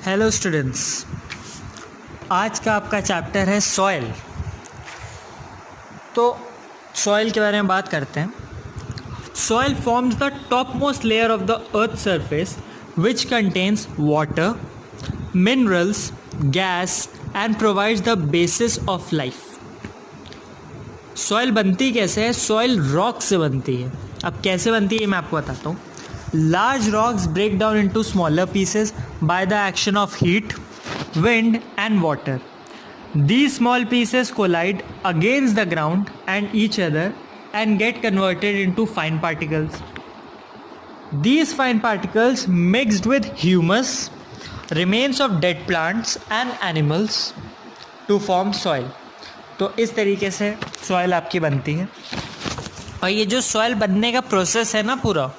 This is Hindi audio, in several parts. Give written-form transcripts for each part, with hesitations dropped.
हेलो स्टूडेंट्स, आज का आपका चैप्टर है सॉइल। तो सॉइल के बारे में बात करते हैं। Soil forms the top most layer of the earth surface which contains water, minerals, gas and provides the basis of life. Soil बनती कैसे है? सॉइल रॉक से बनती है। अब कैसे बनती है मैं आपको बताता हूँ। Large rocks break down into smaller pieces by the action of heat, wind and water. These small pieces collide against the ground and each other and get converted into fine particles. These fine particles mixed with humus, remains of dead plants and animals to form soil. तो इस तरीके से सॉइल आपकी बनती है। और ये जो सॉइल बनने का प्रोसेस है ना पूरा,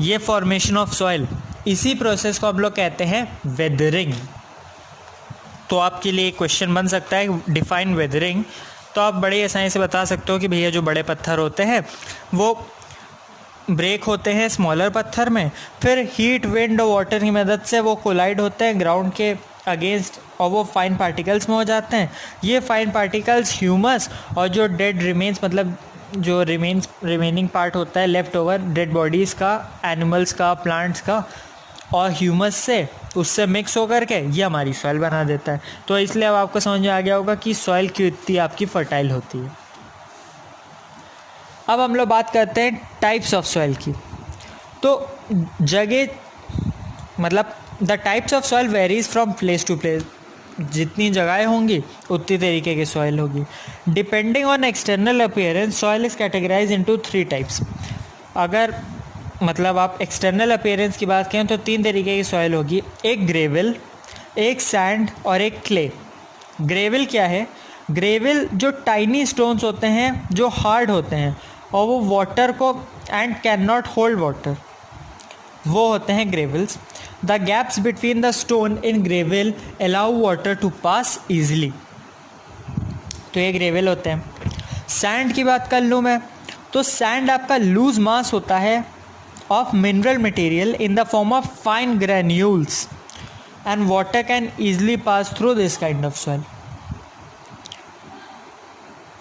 ये फॉर्मेशन ऑफ सॉइल, इसी प्रोसेस को हम लोग कहते हैं वेदरिंग। तो आपके लिए एक क्वेश्चन बन सकता है, डिफाइन वेदरिंग। तो आप बड़े आसानी से बता सकते हो कि भैया जो बड़े पत्थर होते हैं वो ब्रेक होते हैं स्मॉलर पत्थर में, फिर हीट, विंड और वाटर की मदद से वो कोलाइड होते हैं ग्राउंड के अगेंस्ट और वो फाइन पार्टिकल्स में हो जाते हैं। ये फाइन पार्टिकल्स ह्यूमस और जो डेड रिमेन्स, मतलब जो रिमेनिंग पार्ट होता है लेफ्ट ओवर डेड बॉडीज़ का, एनिमल्स का, प्लांट्स का, और ह्यूमस से उससे मिक्स होकर के ये हमारी सॉइल बना देता है। तो इसलिए अब आपको समझ में आ गया होगा कि सॉइल क्यों इतनी आपकी फर्टाइल होती है। अब हम लोग बात करते हैं टाइप्स ऑफ सॉइल की। तो जगह, मतलब the types of soil varies from place to place. जितनी जगहें होंगी उतनी तरीके की सॉइल होगी। Depending on external appearance soil is categorise into 3 types. अगर मतलब आप एक्सटर्नल अपीयरेंस की बात करें तो 3 तरीके की सॉइल होगी, एक ग्रेविल, एक सैंड और एक क्ले। ग्रेविल क्या है? ग्रेविल जो टाइनी स्टोन्स होते हैं जो हार्ड होते हैं और वो वाटर को and can not hold water, वो होते हैं ग्रेविल्स। The gaps between the stone in gravel allow water to pass easily. तो ये ग्रेविल होते हैं। सैंड की बात कर लूँ मैं, तो सैंड आपका लूज मास होता है of mineral material in the form of fine granules and water can easily pass through this kind of soil.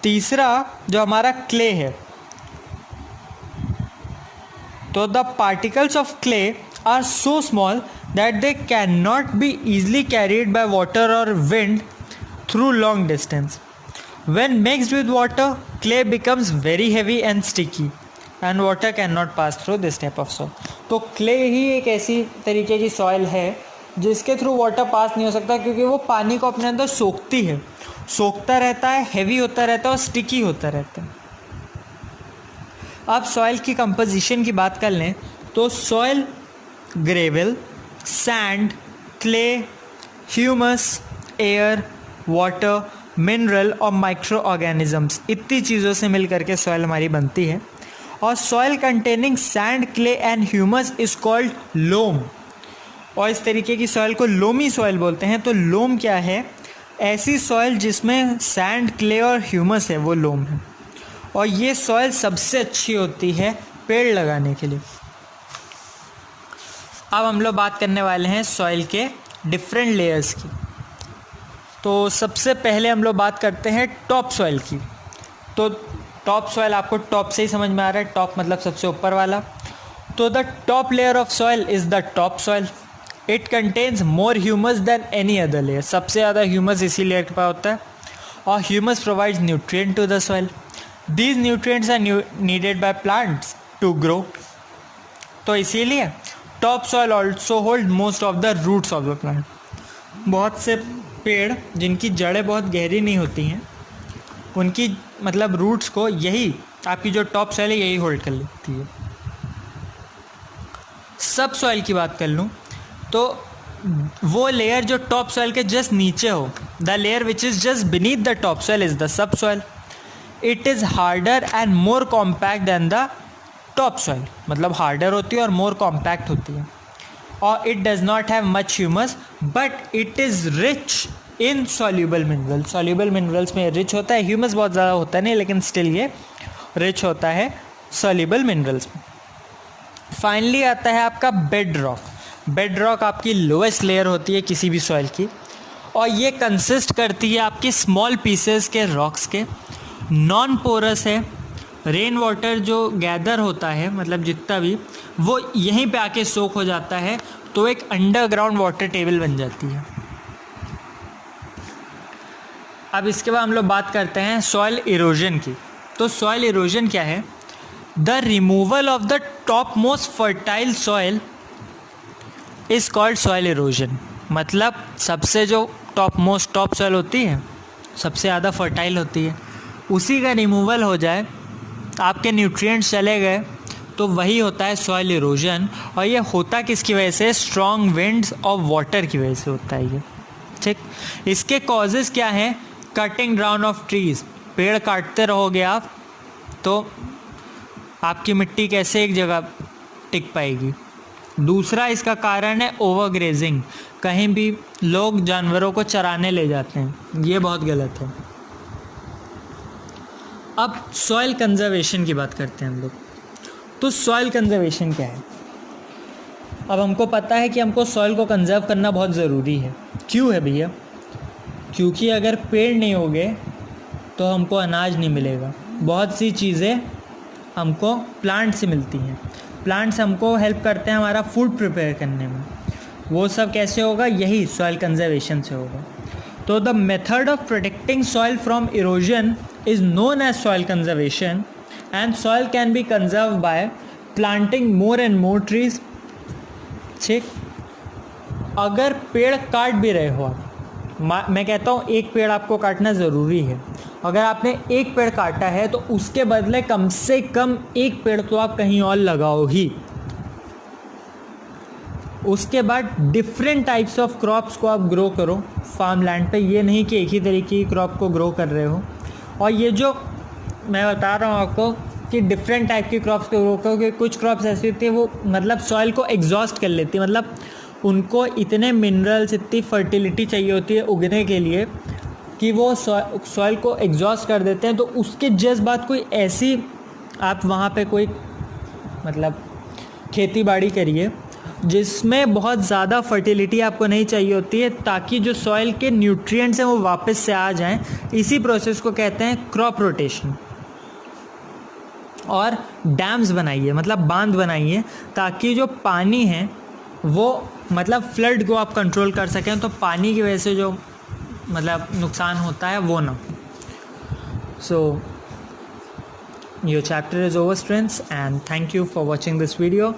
तीसरा जो हमारा क्ले है, तो the particles of clay are so small that they cannot be easily carried by water or wind through long distance. When mixed with water, clay becomes very heavy and sticky and water cannot pass through this type of soil. तो clay ही एक ऐसी तरीके की soil है जिसके थ्रू वाटर पास नहीं हो सकता, क्योंकि वो पानी को अपने अंदर सोखती है, सोखता रहता है, हैवी होता रहता है और स्टिकी होता रहता है। अब सॉइल की कंपोजिशन की बात कर लें तो soil Greville, sand, clay, humus, air, water, mineral और माइक्रो ऑर्गेनिजम्स, इतनी चीज़ों से मिल करके सॉइल हमारी बनती है। और soil containing sand, clay and humus is called loam. और इस तरीके की सॉइल को लोमी सॉइल बोलते हैं। तो लोम क्या है? ऐसी सॉइल जिसमें सैंड, क्ले और ह्यूमस है, वो लोम है। और ये सॉइल सबसे अच्छी होती है पेड़ लगाने के लिए। अब हम लोग बात करने वाले हैं सॉइल के डिफरेंट लेयर्स की। तो सबसे पहले हम लोग बात करते हैं टॉप सॉइल की। तो टॉप सॉइल आपको टॉप से ही समझ में आ रहा है, टॉप मतलब सबसे ऊपर वाला। तो the top layer of soil is the top soil. It contains more humus than any other layer. सबसे ज़्यादा ह्यूमस इसी लेयर के पास होता है। और humus provides nutrient to the soil. These nutrients are needed by plants to grow. तो इसीलिए top soil also hold most of the roots of the plant. बहुत से पेड़ जिनकी जड़ें बहुत गहरी नहीं होती हैं, उनकी मतलब रूट्स को यही आपकी जो टॉप सॉइल है यही होल्ड कर लेती है। सब सॉइल की बात कर लूँ तो वो लेयर जो टॉप सॉइल के जस्ट नीचे हो, the layer which is just beneath the top soil is the sub soil. It is harder and more compact than the top soil, मतलब हार्डर होती है और मोर कॉम्पैक्ट होती है। और it does not have much humus but it is rich in soluble mineral. Soluble minerals में रिच होता है, ह्यूमस बहुत ज़्यादा होता नहीं, लेकिन स्टिल ये रिच होता है सॉल्यूबल मिनरल्स में। फाइनली आता है आपका बेड रॉक। बेड रॉक आपकी लोएस्ट लेयर होती है किसी भी सॉइल की, और ये कंसिस्ट करती है आपकी स्मॉल पीसेस के रॉक्स के, नॉन पोरस है, रेन वाटर जो गैदर होता है मतलब जितना भी वो यहीं पे आके सोख हो जाता है, तो एक अंडरग्राउंड वाटर टेबल बन जाती है। अब इसके बाद हम लोग बात करते हैं सॉइल इरोजन की। तो सॉइल इरोजन क्या है? The removal of the top most fertile soil is called soil erosion. मतलब सबसे जो टॉप सॉइल होती है, सबसे ज़्यादा फर्टाइल होती है, उसी का रिमूवल हो जाए, आपके न्यूट्रिएंट्स चले गए, तो वही होता है सॉइल इरोजन। और ये होता किसकी वजह से? स्ट्रॉन्ग विंड्स और वाटर की वजह से होता है ये, ठीक। इसके कॉजेज़ क्या हैं? कटिंग डाउन ऑफ ट्रीज़, पेड़ काटते रहोगे आप तो आपकी मिट्टी कैसे एक जगह टिक पाएगी। दूसरा इसका कारण है ओवरग्रेजिंग, कहीं भी लोग जानवरों को चराने ले जाते हैं, ये बहुत गलत है। अब सॉइल कंजर्वेशन की बात करते हैं हम लोग। तो सॉइल कंजर्वेशन क्या है? अब हमको पता है कि हमको सॉइल को कंजर्व करना बहुत ज़रूरी है। क्यों है भैया? क्योंकि अगर पेड़ नहीं होंगे तो हमको अनाज नहीं मिलेगा। बहुत सी चीज़ें हमको प्लांट से मिलती हैं, प्लांट्स हमको हेल्प करते हैं हमारा फूड प्रिपेयर करने में। वो सब कैसे होगा? यही सॉइल कंजर्वेशन से होगा। तो the method of protecting soil from erosion is known as soil conservation, and soil can be conserved by planting more and more trees। ठीक, अगर पेड़ काट भी रहे हो आप, मैं कहता हूँ एक पेड़ आपको काटना ज़रूरी है। अगर आपने एक पेड़ काटा है तो उसके बदले कम से कम एक पेड़ तो आप कहीं और लगाओ ही। उसके बाद डिफरेंट टाइप्स ऑफ क्रॉप्स को आप ग्रो करो फार्म लैंड पे। ये नहीं कि एक ही तरीके की क्रॉप को ग्रो कर रहे हो। और ये जो मैं बता रहा हूँ आपको कि डिफरेंट टाइप की क्रॉप्स को ग्रो करो, कि कुछ क्रॉप्स ऐसी होती है वो मतलब सॉइल को एग्जॉस्ट कर लेती है, मतलब उनको इतने मिनरल्स, इतनी फर्टिलिटी चाहिए होती है उगने के लिए कि वो सॉइल को एग्जॉस्ट कर देते हैं। तो उसके जस्ट बाद कोई ऐसी आप वहाँ पे कोई मतलब खेती बाड़ी करिए जिसमें बहुत ज़्यादा फर्टिलिटी आपको नहीं चाहिए होती है, ताकि जो सॉइल के न्यूट्रिएंट्स हैं वो वापस से आ जाएं। इसी प्रोसेस को कहते हैं क्रॉप रोटेशन। और डैम्स बनाइए, मतलब बांध बनाइए, ताकि जो पानी है वो मतलब फ्लड को आप कंट्रोल कर सकें, तो पानी की वजह से जो मतलब नुकसान होता है वो ना। So your chapter is over students, and thank you for watching this video.